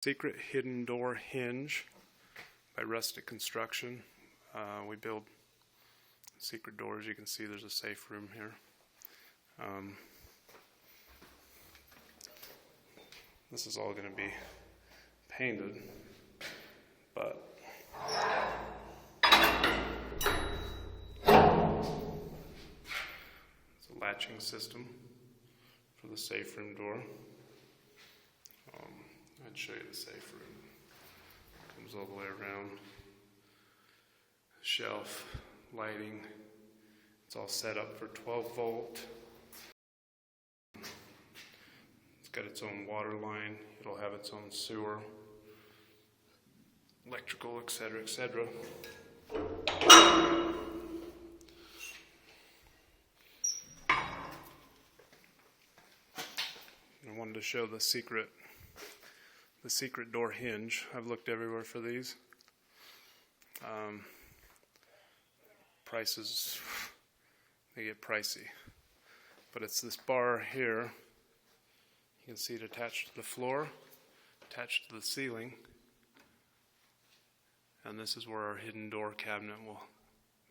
Secret hidden door hinge by Rustic Construction. We build secret doors. You can see there's a safe room here. This is all going to be painted, but it's a latching system for the safe room door. I'd show you the safe room. Comes all the way around. Shelf, lighting. It's all set up for 12 volt. It's got its own water line. It'll have its own sewer, electrical, etc., etc. I wanted to show the secret door hinge. I've looked everywhere for these. Prices, they get pricey. But it's this bar here. You can see it attached to the floor, attached to the ceiling. And this is where our hidden door cabinet will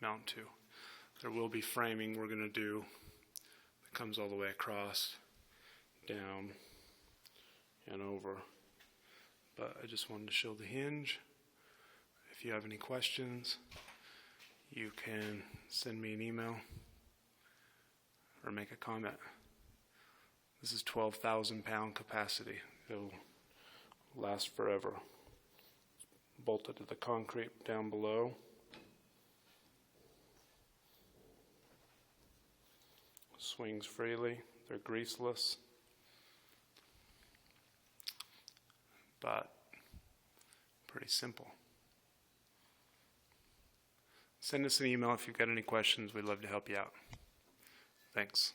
mount to. There will be framing we're going to do that comes all the way across, down, and over. But I just wanted to show the hinge. If you have any questions, you can send me an email or make a comment. This is 12,000 pound capacity. It'll last forever. Bolted to the concrete down below. Swings freely. They're greaseless. But pretty simple. Send us an email if you've got any questions. We'd love to help you out. Thanks.